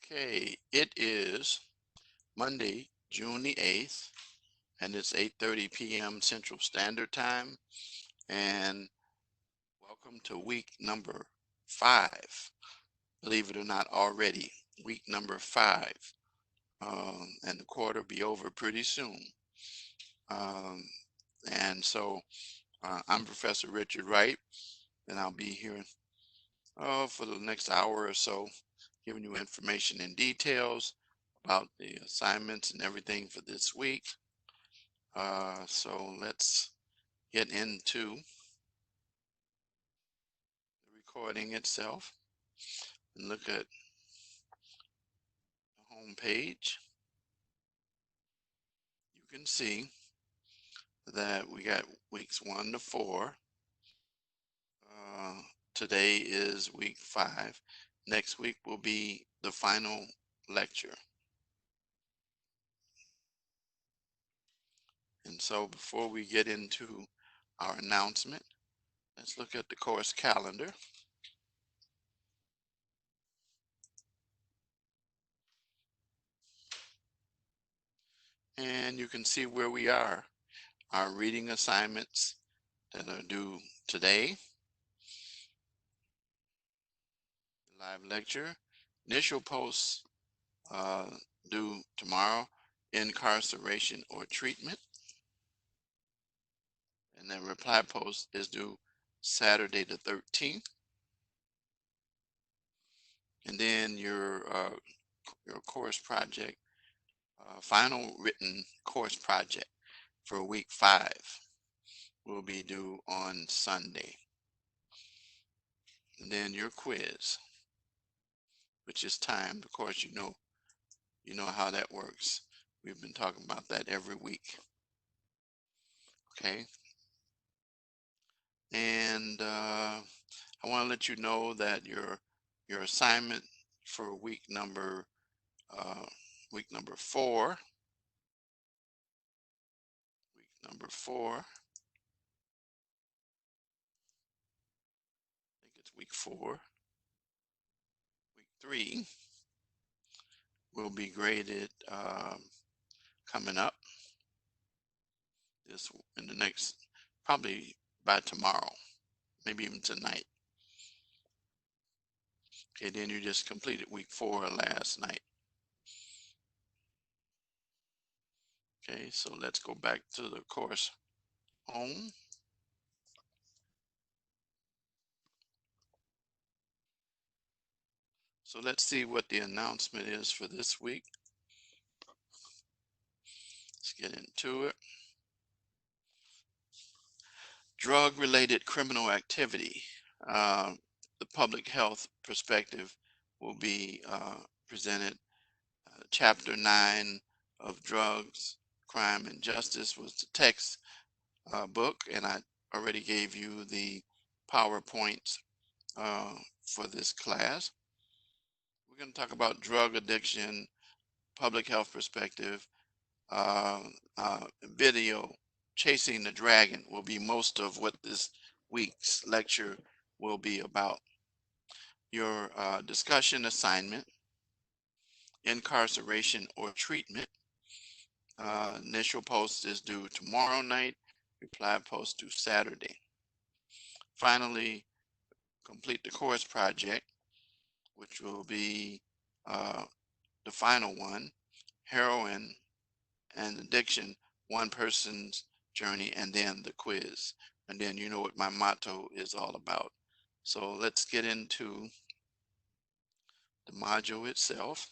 Okay, it is Monday, June the 8th, and it's 8:30 p.m. Central Standard Time. And welcome to week number 5. Believe it or not, already week number 5. And the quarter be over pretty soon. Um, and so I'm Professor Richard Wright, and I'll be here for the next hour or so, giving you information and details about the assignments and everything for this week. So let's get into the recording itself and look at the home page. You can see that we got weeks 1 to 4. Uh, Today is week 5. Next week will be the final lecture. And so before we get into our announcement, let's look at the course calendar. And you can see where we are. Our reading assignments that are due today, live lecture, initial posts uh, due tomorrow, incarceration or treatment, and then reply post is due Saturday the 13th, and then your course project, final written course project for week 5 will be due on Sunday. And then your quiz, which is timed. Of course, you know how that works. We've been talking about that every week. Okay. And I want to let you know that your assignment for uh, week number 4, I think it's week 4, week 3 will be graded coming up this in the next, probably by tomorrow, maybe even tonight. Okay, then you just completed week 4 last night. Okay, so let's go back to the course home. So let's see what the announcement is for this week. Let's get into it. Drug-related criminal activity. The public health perspective will be presented. Chapter 9 of Drugs, Crime, and Justice was the text book, and I already gave you the PowerPoints for this class. We're going to talk about drug addiction, public health perspective, uh, video. Chasing the Dragon will be most of what this week's lecture will be about. Your discussion assignment, incarceration or treatment. Initial post is due tomorrow night, reply post due Saturday. Finally, complete the course project, which will be the final one, heroin and addiction, one person's journey, and then the quiz. And then you know what my motto is all about. So let's get into the module itself.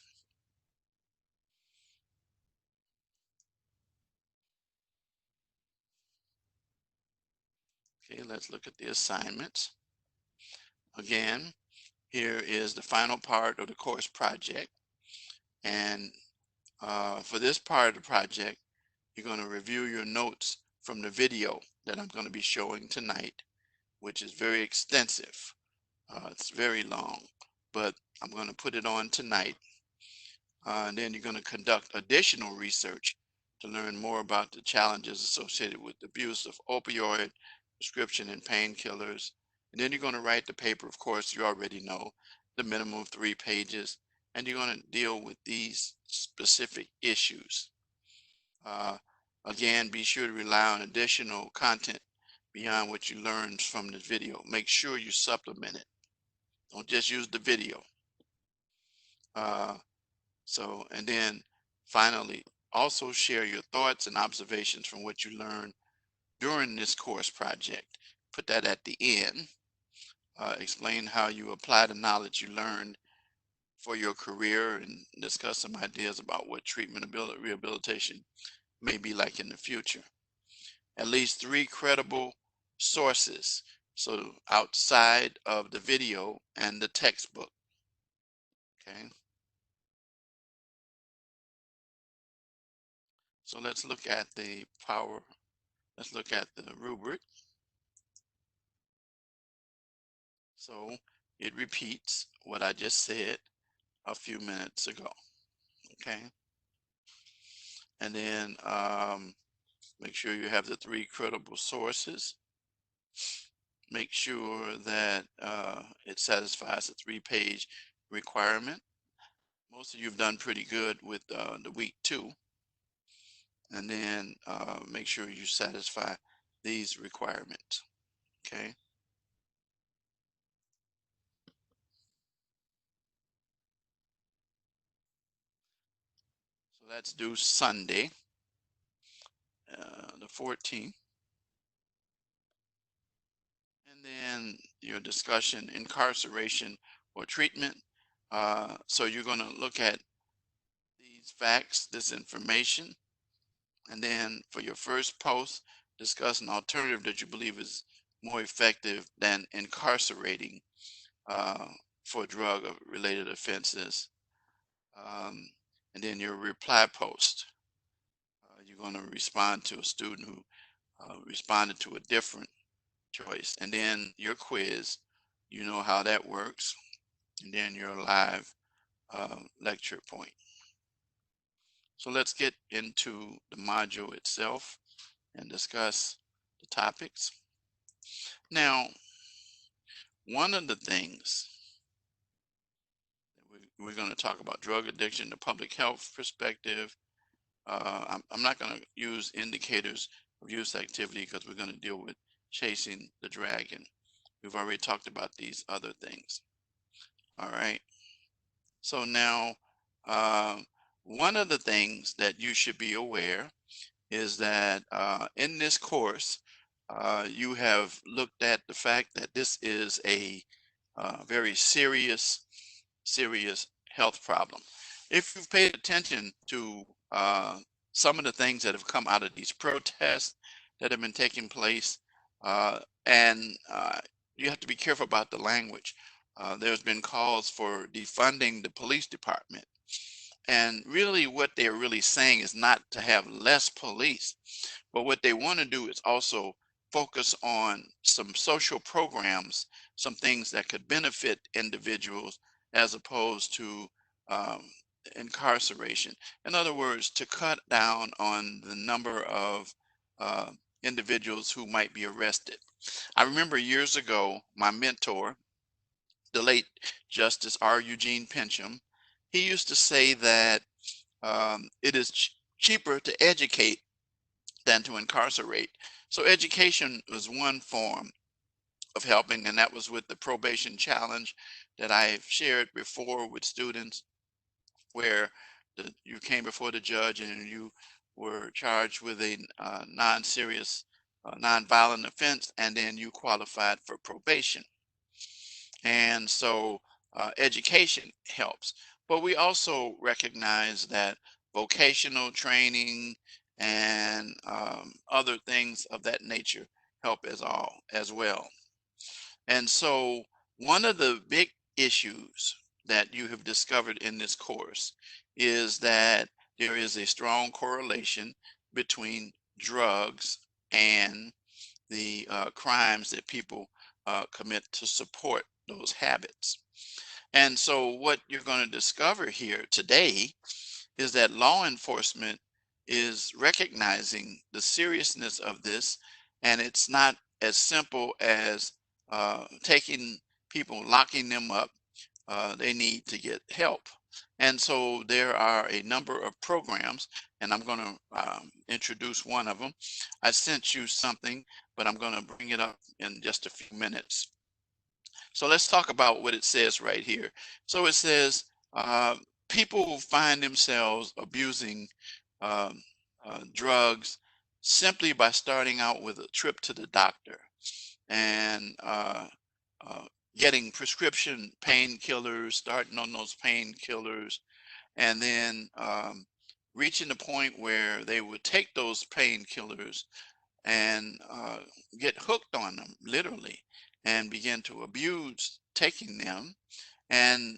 Okay, let's look at the assignments. Again, here is the final part of the course project. And for this part of the project, you're going to review your notes from the video that I'm going to be showing tonight, which is very extensive. It's very long, but I'm going to put it on tonight. And then you're going to conduct additional research to learn more about the challenges associated with the abuse of opioid, prescription, and painkillers. And then you're going to write the paper, of course, you already know, the minimum of 3 pages. and you're going to deal with these specific issues. Uh, Again, be sure to rely on additional content beyond what you learned from the video. Make sure you supplement it. Don't just use the video. Uh, and then finally, also share your thoughts and observations from what you learned during this course project. Put that at the end. Explain how you apply the knowledge you learned for your career and discuss some ideas about what treatment rehabilitation may be like in the future. At least 3 credible sources, so outside of the video and the textbook. Okay, so let's look at let's look at the rubric. So it repeats what I just said a few minutes ago. Okay, and then make sure you have the 3 credible sources. Make sure that it satisfies the 3-page requirement. Most of you have done pretty good with the week 2. And then make sure you satisfy these requirements. Okay. So that's due Sunday, the 14th. And then your discussion, incarceration or treatment. So you're going to look at these facts, this information, and then for your first post, discuss an alternative that you believe is more effective than incarcerating uh, for drug-related offenses. Um, and then your reply post, you're going to respond to a student who responded to a different choice. And then your quiz, you know how that works. And then your live lecture point. So let's get into the module itself and discuss the topics. Now, one of the things that we're going to talk about, drug addiction, the public health perspective. I'm not going to use indicators of youth activity because we're going to deal with chasing the dragon. We've already talked about these other things. All right. So now, one of the things that you should be aware is that in this course, you have looked at the fact that this is a very serious health problem. If you've paid attention to some of the things that have come out of these protests that have been taking place, and you have to be careful about the language. There's been calls for defunding the police department. And really, what they're really saying is not to have less police, but what they want to do is also focus on some social programs, some things that could benefit individuals as opposed to um, incarceration. In other words, to cut down on the number of uh, individuals who might be arrested. I remember years ago, my mentor, the late Justice R. Eugene Pincham, he used to say that it is cheaper to educate than to incarcerate. So education was one form of helping, and that was with the probation challenge that I've shared before with students, where you came before the judge and you were charged with a non-serious, non-violent offense, and then you qualified for probation. And so education helps. But we also recognize that vocational training and other things of that nature help as well. And so one of the big issues that you have discovered in this course is that there is a strong correlation between drugs and the crimes that people commit to support those habits. And so, what you're going to discover here today is that law enforcement is recognizing the seriousness of this, and it's not as simple as taking people, locking them up. They need to get help. And so there are a number of programs, and I'm going to introduce one of them. I sent you something, but I'm going to bring it up in just a few minutes. So let's talk about what it says right here. So it says uh, people find themselves abusing um, drugs simply by starting out with a trip to the doctor and uh, getting prescription painkillers, starting on those painkillers, and then reaching the point where they would take those painkillers and get hooked on them, literally, and begin to abuse taking them. And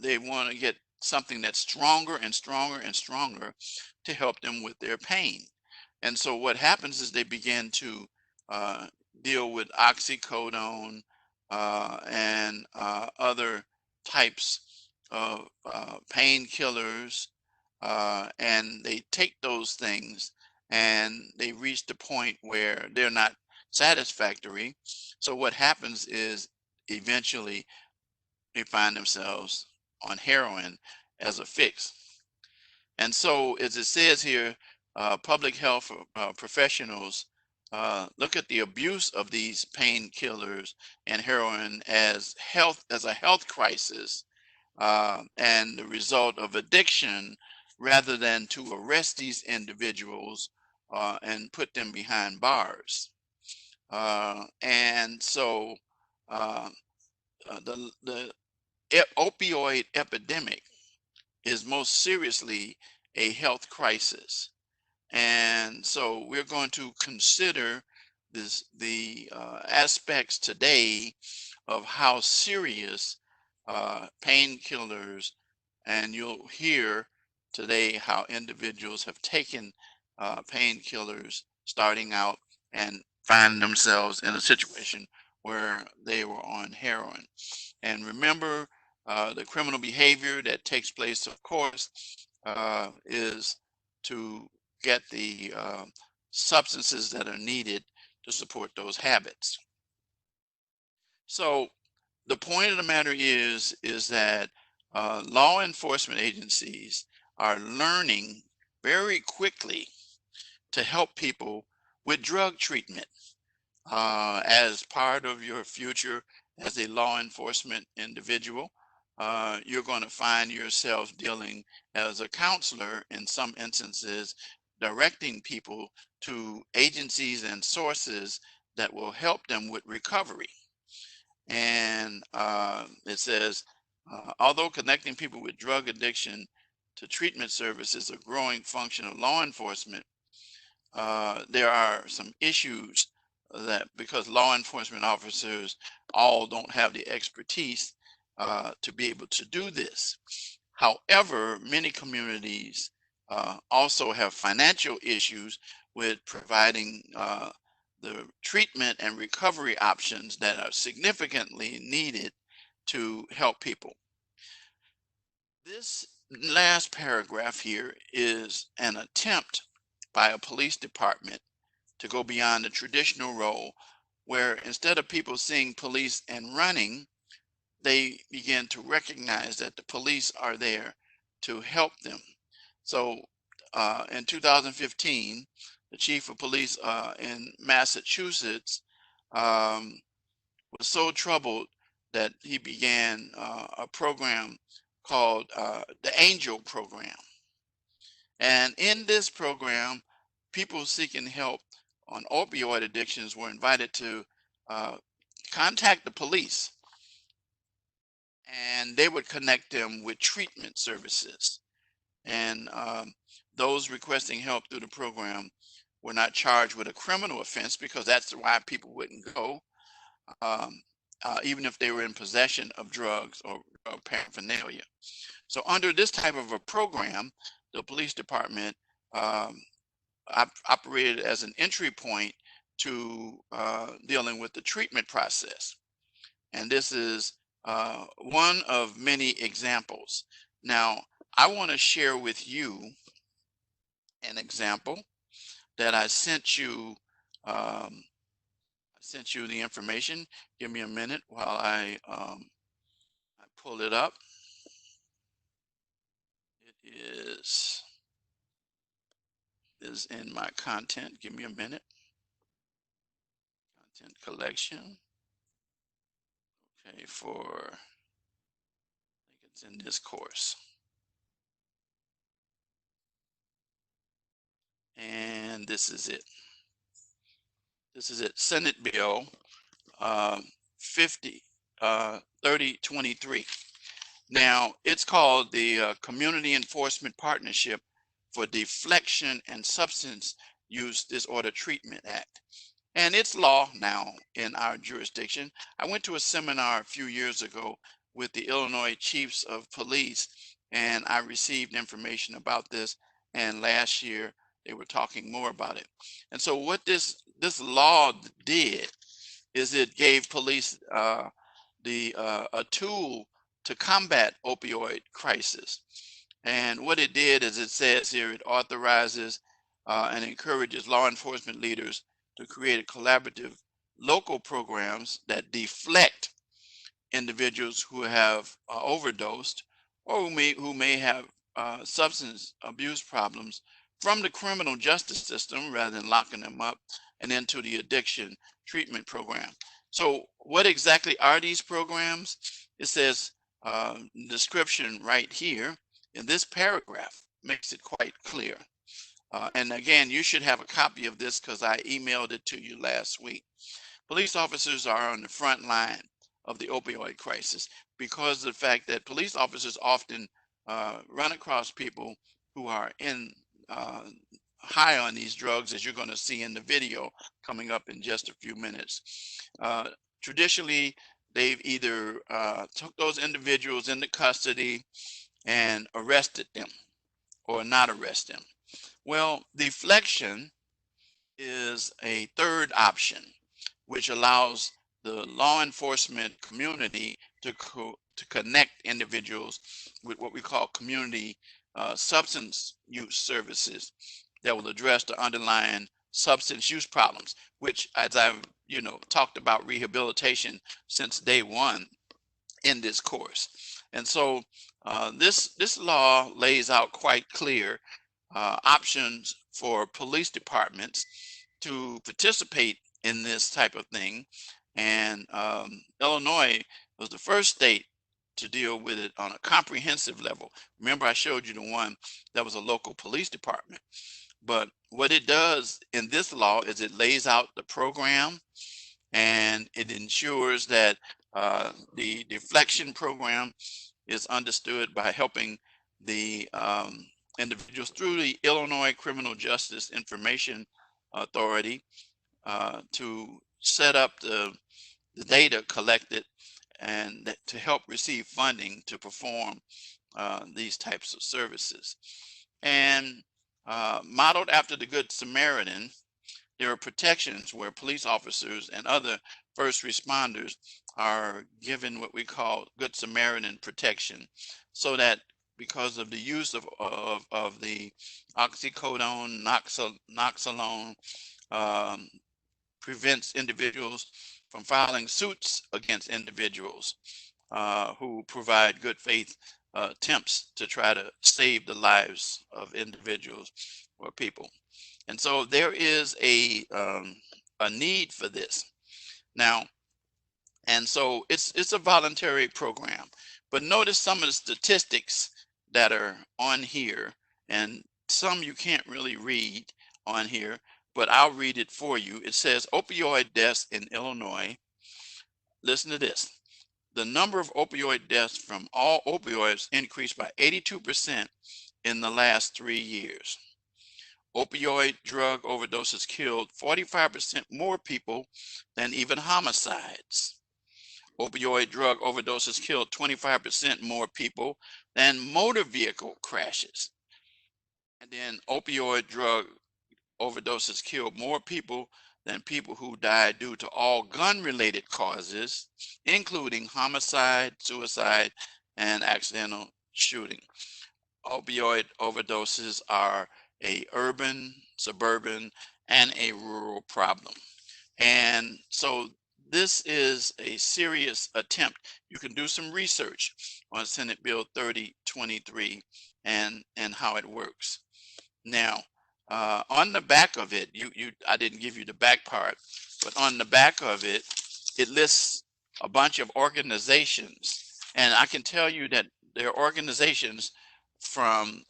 they want to get something that's stronger and stronger and stronger to help them with their pain. And so what happens is they begin to uh, deal with oxycodone and other types of painkillers, and they take those things and they reach the point where they're not satisfactory. So what happens is eventually they find themselves on heroin as a fix. And so, as it says here, public health professionals look at the abuse of these painkillers and heroin as a health crisis and the result of addiction, rather than to arrest these individuals and put them behind bars. And so, uh, the opioid epidemic is most seriously a health crisis. And so we're going to consider the aspects today of how serious painkillers, and you'll hear today how individuals have taken painkillers starting out and find themselves in a situation where they were on heroin. And remember, the criminal behavior that takes place, of course, is to get the substances that are needed to support those habits. So the point of the matter is that law enforcement agencies are learning very quickly to help people with drug treatment. As part of your future as a law enforcement individual, you're going to find yourself dealing as a counselor in some instances, directing people to agencies and sources that will help them with recovery. And it says, although connecting people with drug addiction to treatment services is a growing function of law enforcement, there are some issues that, because law enforcement officers all don't have the expertise to be able to do this. However, many communities also have financial issues with providing the treatment and recovery options that are significantly needed to help people. This last paragraph here is an attempt by a police department to go beyond the traditional role, where instead of people seeing police and running, they begin to recognize that the police are there to help them. So in 2015, the chief of police in Massachusetts um, was so troubled that he began a program called the Angel Program. And in this program, people seeking help on opioid addictions were invited to uh, contact the police, and they would connect them with treatment services. And those requesting help through the program were not charged with a criminal offense, because that's why people wouldn't go, um, even if they were in possession of drugs or paraphernalia. So under this type of a program, the police department um, operated as an entry point to dealing with the treatment process. And this is one of many examples. Now, I want to share with you an example that I sent you. I sent you the information. Give me a minute while I pull it up. is in my content. Give me a minute. Content collection. Okay, I think it's in this course. And this is it. This is it. Senate Bill 50 3023. Now, it's called the Community Enforcement Partnership for Deflection and Substance Use Disorder Treatment Act. And it's law now in our jurisdiction. I went to a seminar a few years ago with the Illinois Chiefs of Police, and I received information about this. And last year, they were talking more about it. And so, what this law did is it gave police a tool to combat opioid crisis. And what it did is it says here it authorizes and encourages law enforcement leaders to create collaborative local programs that deflect individuals who have overdosed or who may have substance abuse problems from the criminal justice system rather than locking them up and into the addiction treatment program. So what exactly are these programs? It says description right here in this paragraph makes it quite clear. And again, you should have a copy of this because I emailed it to you last week. Police officers are on the front line of the opioid crisis because of the fact that police officers often run across people who are in uh, high on these drugs, as you're going to see in the video coming up in just a few minutes. Traditionally, they've either took those individuals into custody and arrested them or not arrest them. Well, deflection is a third option, which allows the law enforcement community to connect individuals with what we call community substance use services that will address the underlying substance use problems, which, as I've talked about rehabilitation since day one in this course. And so this law lays out quite clear options for police departments to participate in this type of thing. And Illinois was the first state to deal with it on a comprehensive level. Remember, I showed you the one that was a local police department. But what it does in this law is it lays out the program and it ensures that the deflection program is understood by helping the individuals through the Illinois Criminal Justice Information Authority to set up the data collected and to help receive funding to perform these types of services. And modeled after the Good Samaritan, there are protections where police officers and other first responders are given what we call Good Samaritan protection, so that because of the use of the oxycodone, noxolone, um, prevents individuals from filing suits against individuals who provide good faith attempts to try to save the lives of individuals or people. And so there is a need for this now, and so it's a voluntary program. But notice some of the statistics that are on here, and some you can't really read on here, but I'll read it for you. It says opioid deaths in Illinois. Listen to this. The number of opioid deaths from all opioids increased by 82% in the last 3 years. Opioid drug overdoses killed 45% more people than even homicides. Opioid drug overdoses killed 25% more people than motor vehicle crashes. And then opioid drug overdoses killed more people than people who died due to all gun-related causes, including homicide, suicide, and accidental shooting. Opioid overdoses are a urban, suburban, and a rural problem. And so this is a serious attempt. You can do some research on Senate Bill 3023 and how it works. Now, on the back of it, I didn't give you the back part, but on the back of it, it lists a bunch of organizations, and I can tell you that there are organizations from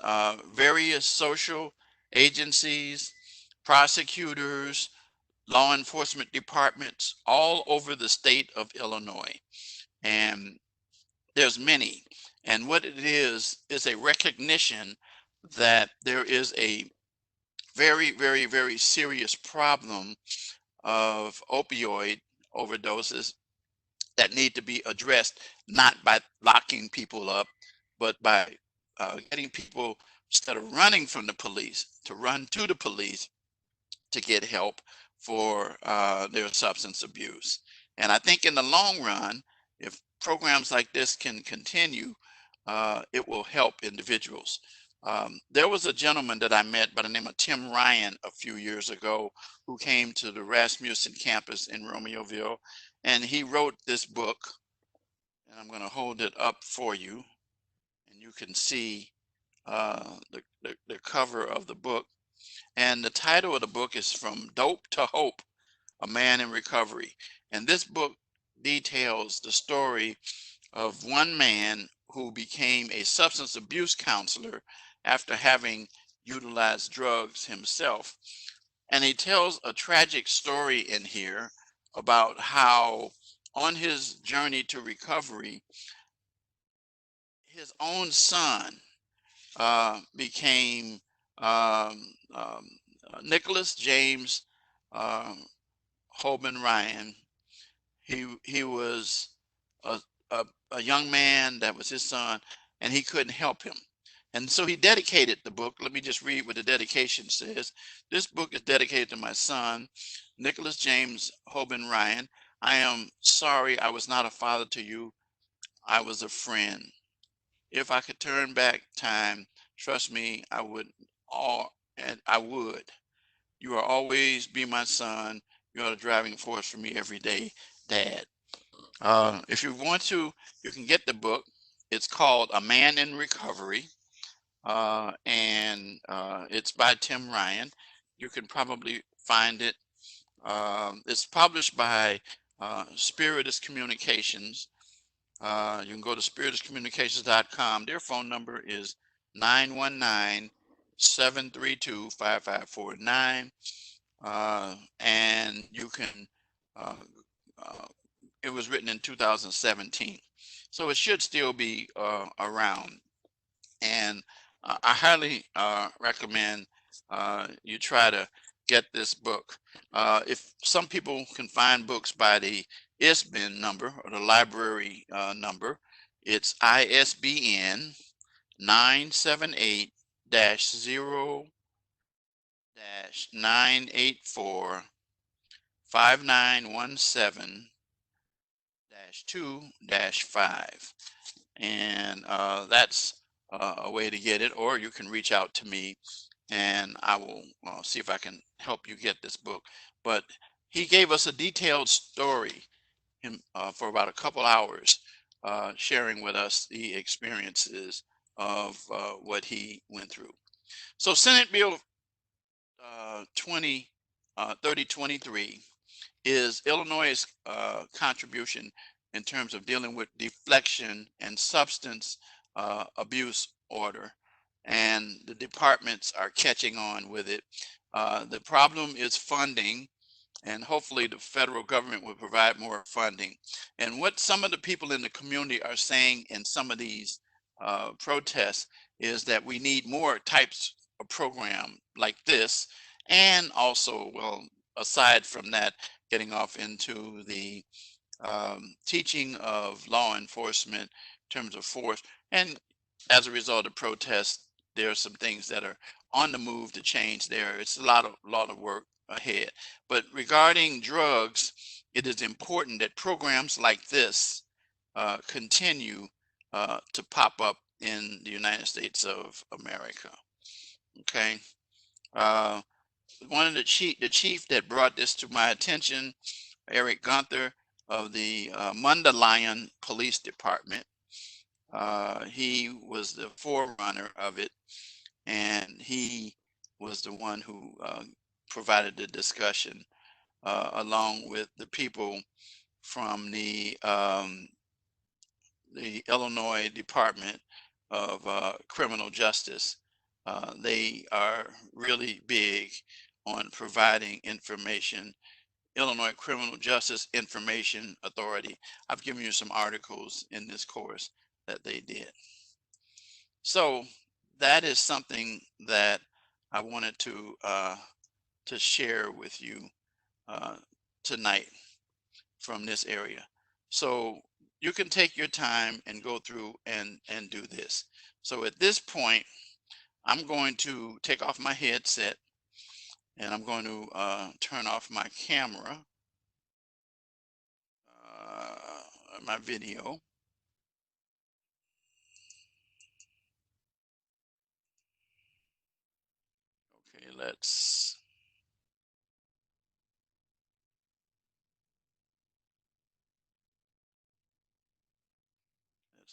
various social agencies, prosecutors, law enforcement departments all over the state of Illinois, and there's many. And what it is a recognition that there is a very, very, very serious problem of opioid overdoses that need to be addressed, not by locking people up, but by getting people, instead of running from the police, to run to the police to get help for their substance abuse. And I think in the long run, if programs like this can continue, it will help individuals. There was a gentleman that I met by the name of Tim Ryan a few years ago who came to the Rasmussen campus in Romeoville, and he wrote this book. And I'm going to hold it up for you, and you can see the cover of the book. And the title of the book is From Dope to Hope, A Man in Recovery. And this book details the story of one man who became a substance abuse counselor after having utilized drugs himself. And he tells a tragic story in here about how, on his journey to recovery, his own son became Nicholas James um, Holman Ryan. He was a, a young man that was his son, and he couldn't help him. And so he dedicated the book. Let me just read what the dedication says. This book is dedicated to my son, Nicholas James Holman Ryan. I am sorry I was not a father to you. I was a friend. If I could turn back time, trust me, I would all and I would. You will always be my son. You are the driving force for me every day, Dad. If you want to, you can get the book. It's called A Man in Recovery, and it's by Tim Ryan. You can probably find it. It's published by Spiritus Communications. You can go to spirituscommunications.com. Their phone number is 919-732-5549. And you can, uh, uh, it was written in 2017. So it should still be around. And I highly recommend you try to get this book. If some people can find books by the ISBN number or the library number, it's ISBN 978 0 984 5917 2 5. And that's a way to get it, or you can reach out to me and I will see if I can help you get this book. But he gave us a detailed story for about a couple hours, sharing with us the experiences of what he went through. So Senate Bill 3023 is Illinois' contribution in terms of dealing with deflection and substance abuse order, and the departments are catching on with it. The problem is funding, and hopefully the federal government will provide more funding. And what some of the people in the community are saying in some of these protests is that we need more types of program like this, and also, well, aside from that, getting off into the teaching of law enforcement in terms of force. And as a result of protests, there are some things that are on the move to change there. It's a lot of work ahead. But regarding drugs, it is important that programs like this continue to pop up in the United States of America. Okay. One of the chief that brought this to my attention, Eric Gunther, of the Mundelein Police Department. He was the forerunner of it, and he was the one who provided the discussion along with the people from the Illinois Department of Criminal Justice. They are really big on providing information. Illinois Criminal Justice Information Authority. I've given you some articles in this course that they did. So that is something that I wanted to share with you tonight from this area. So you can take your time and go through and do this. So at this point, I'm going to take off my headset and I'm going to turn off my camera, my video. Okay, let's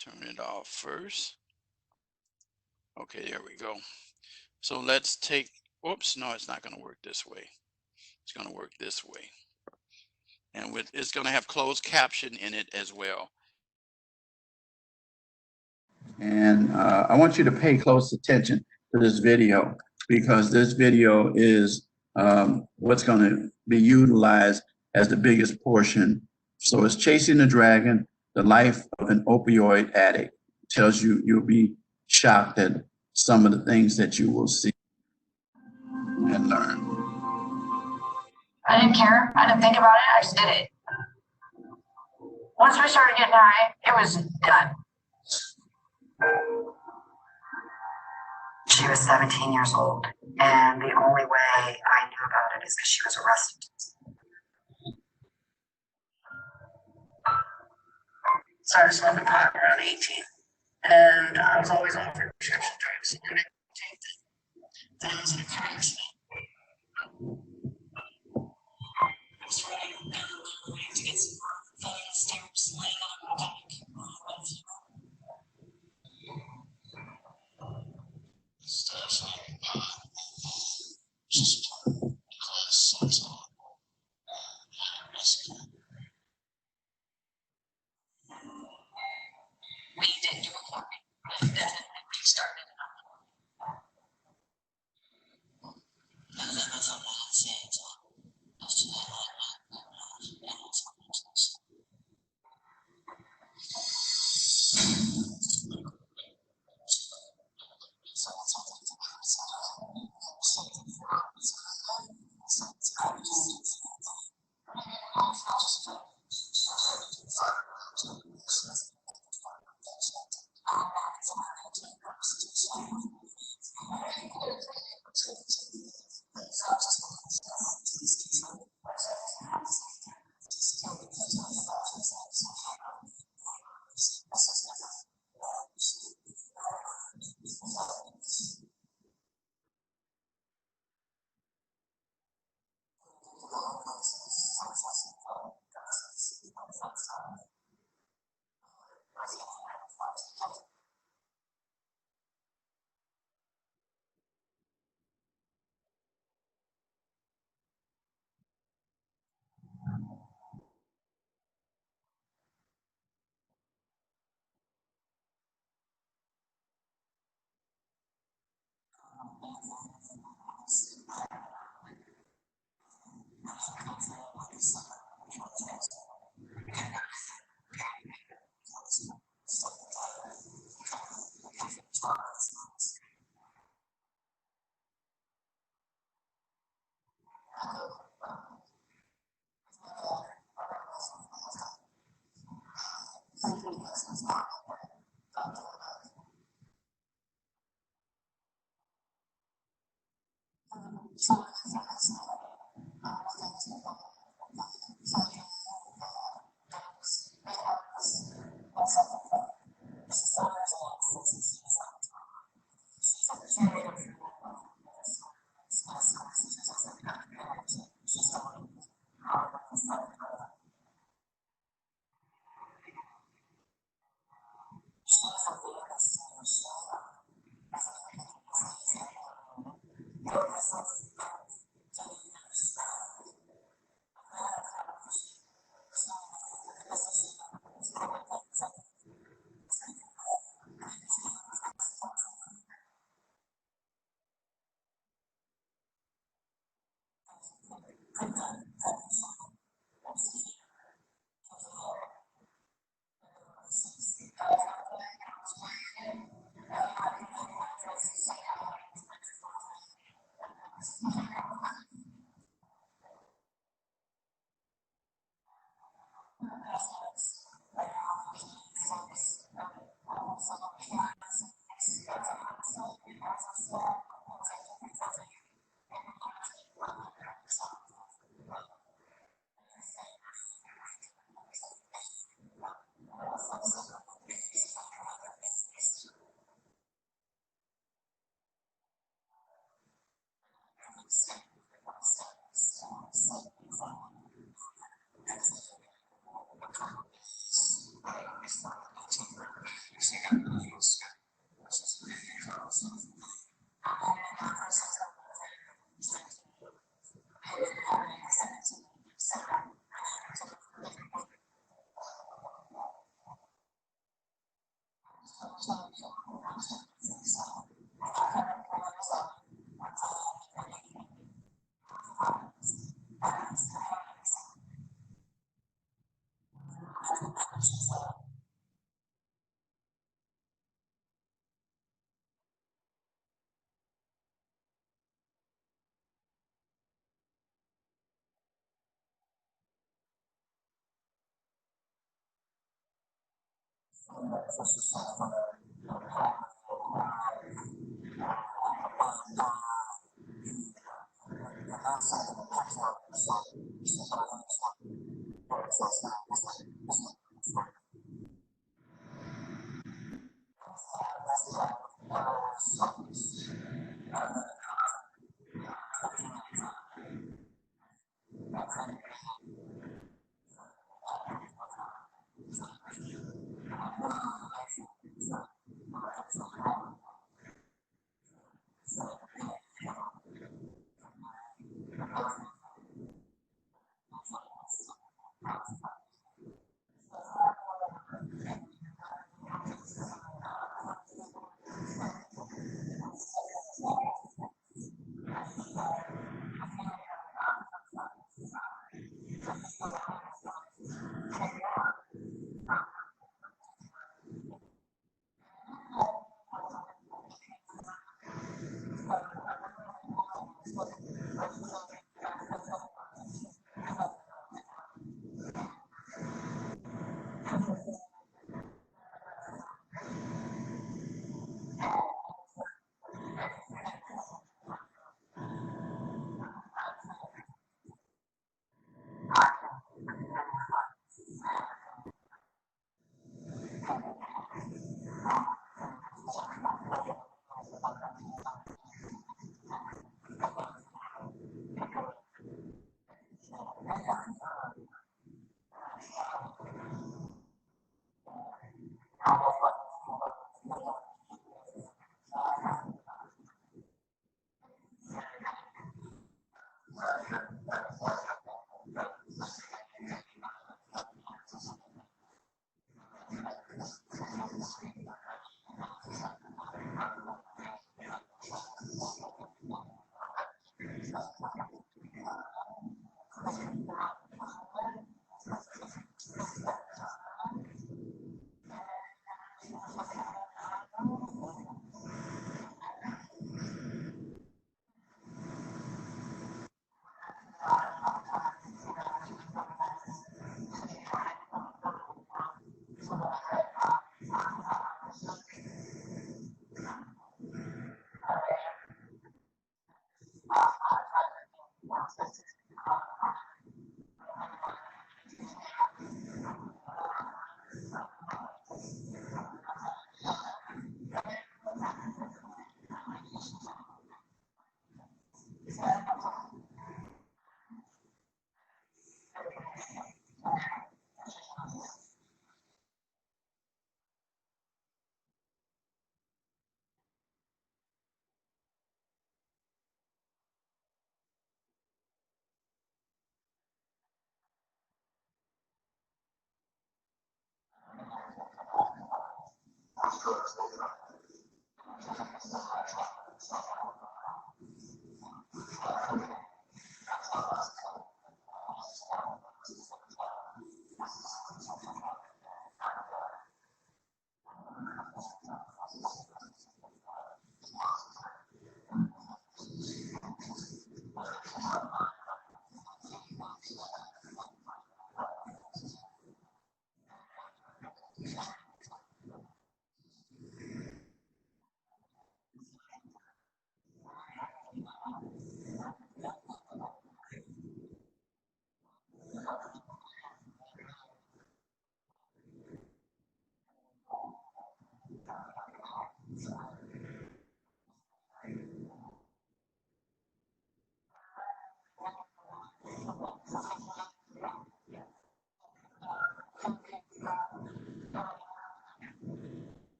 turn it off first. Okay, there we go. So let's take, oops, no, it's not going to work this way. It's going to work this way. And it's going to have closed caption in it as well. And I want you to pay close attention to this video, because this video is what's going to be utilized as the biggest portion. So it's Chasing the Dragon, the life of an opioid addict. It tells you, you'll be shocked at some of the things that you will see and learn. I didn't care. I didn't think about it. I just did it. Once we started getting high, it was done. She was 17 years old, and the only way I knew about it is because she was arrested. Started smoking pot around 18, and I was always offered prescription drugs, and I didn't take them. Then I was in a car accident. I was running down the line to get some work, fell down the stairs, laying on my back. Stop smoking pot. Just because it's all risk. We didn't do it for me. I definitely restarted it. That's all I said.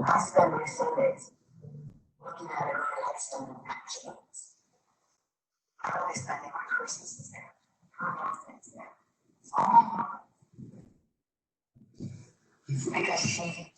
I spend my Sundays looking at her headstone and matchings. Probably spending my Christmases there, her birthdays there. All because she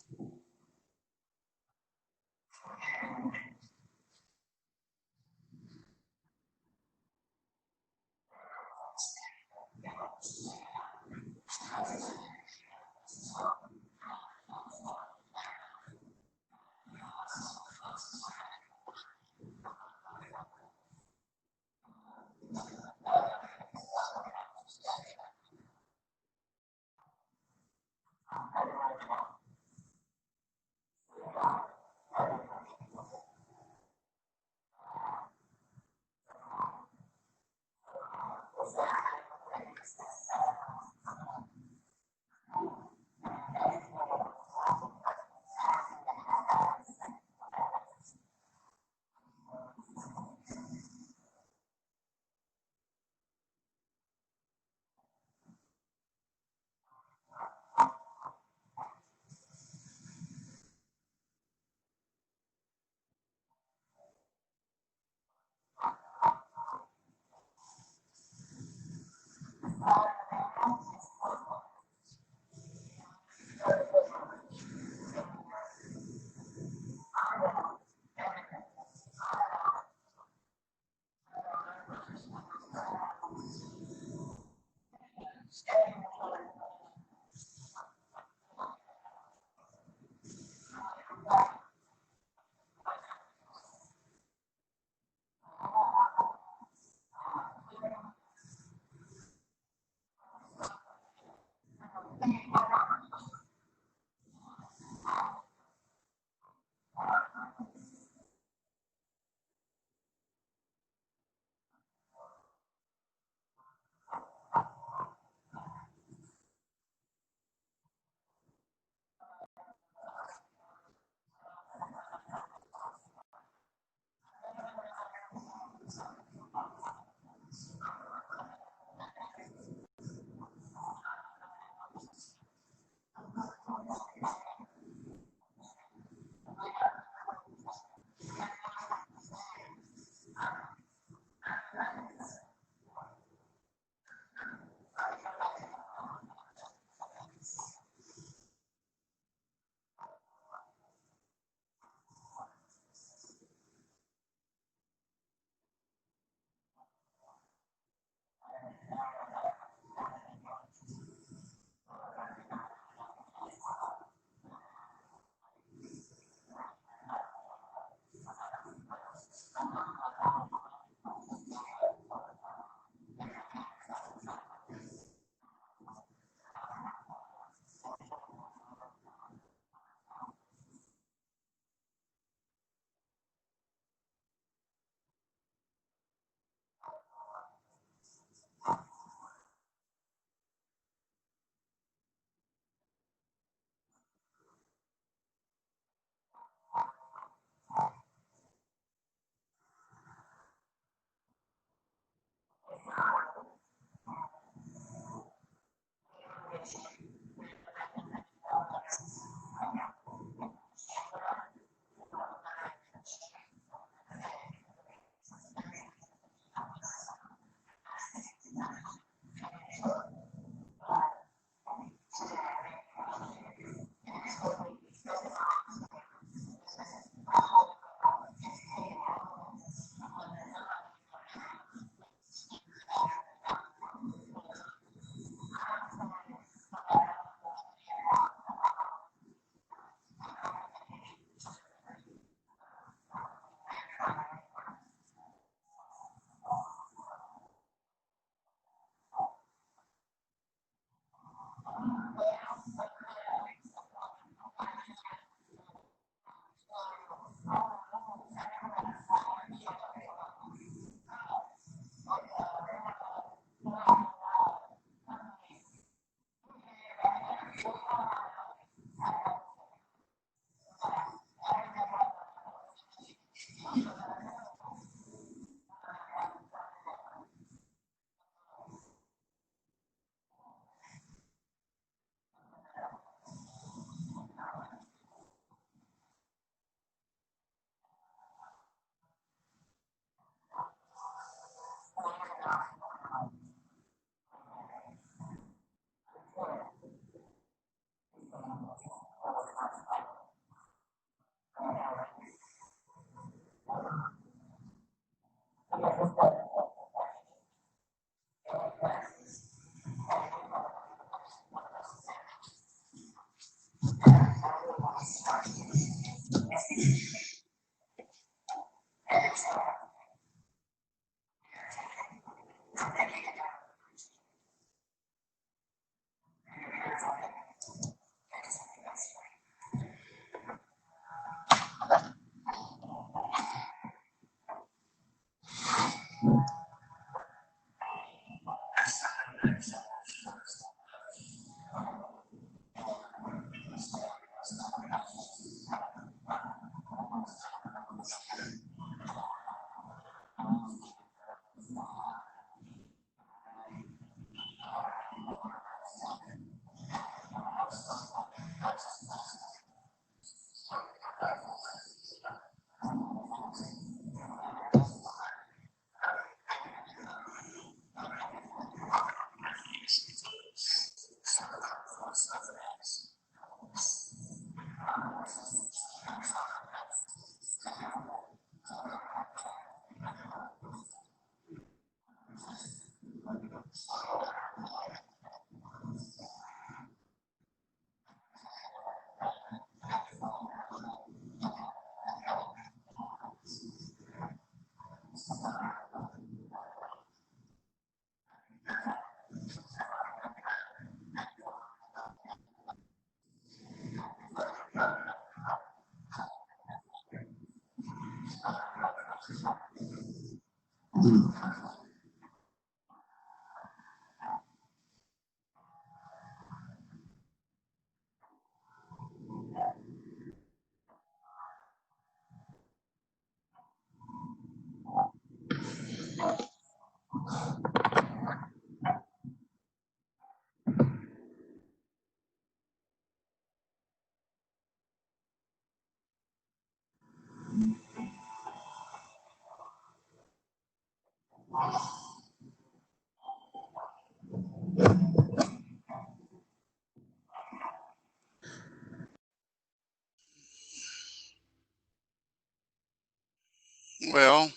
Well,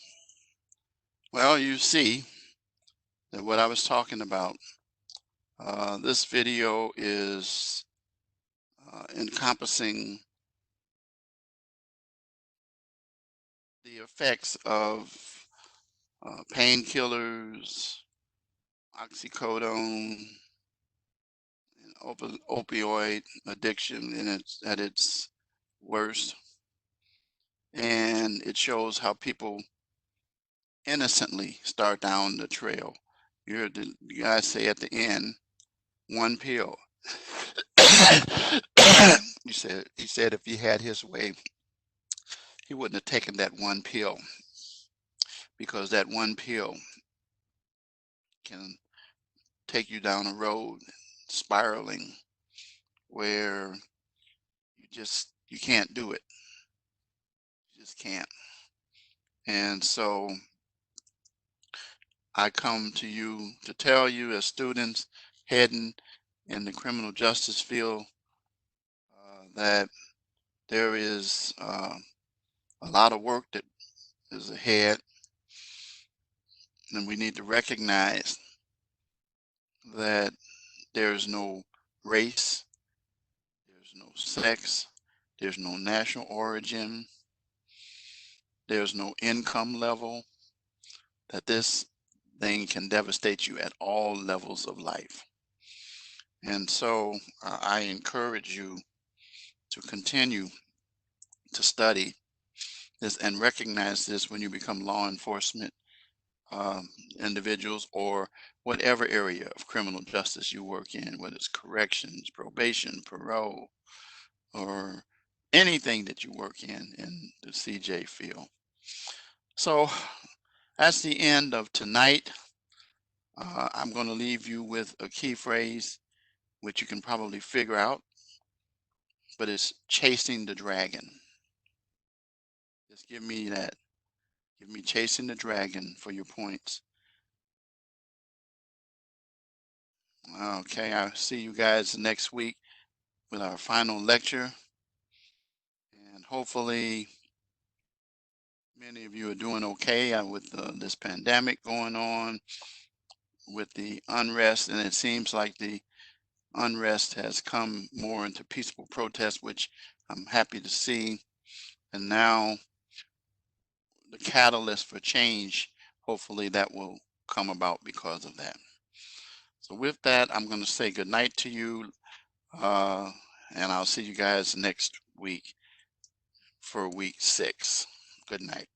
well, you see that what I was talking about. This video is encompassing the effects of painkillers, oxycodone, and opioid addiction at its worst. And it shows how people innocently start down the trail. You guys say at the end, one pill. He said if he had his way, he wouldn't have taken that one pill, because that one pill can take you down a road spiraling where you can't do it. You just can't. And so I come to you to tell you, as students heading in the criminal justice field, that there is a lot of work that is ahead, and we need to recognize that there's no race, there's no sex, there's no national origin, there's no income level, that this thing can devastate you at all levels of life. And so I encourage you to continue to study this and recognize this when you become law enforcement individuals, or whatever area of criminal justice you work in, whether it's corrections, probation, parole, or anything that you work in the CJ field. So that's the end of tonight. I'm going to leave you with a key phrase, which you can probably figure out, but it's chasing the dragon. Just give me that. Give me chasing the dragon for your points. Okay, I'll see you guys next week with our final lecture. And hopefully many of you are doing okay with this pandemic going on, with the unrest. And it seems like the unrest has come more into peaceful protest, which I'm happy to see. And now the catalyst for change, hopefully that will come about because of that. So with that, I'm going to say good night to you, and I'll see you guys next week for week 6. Good night.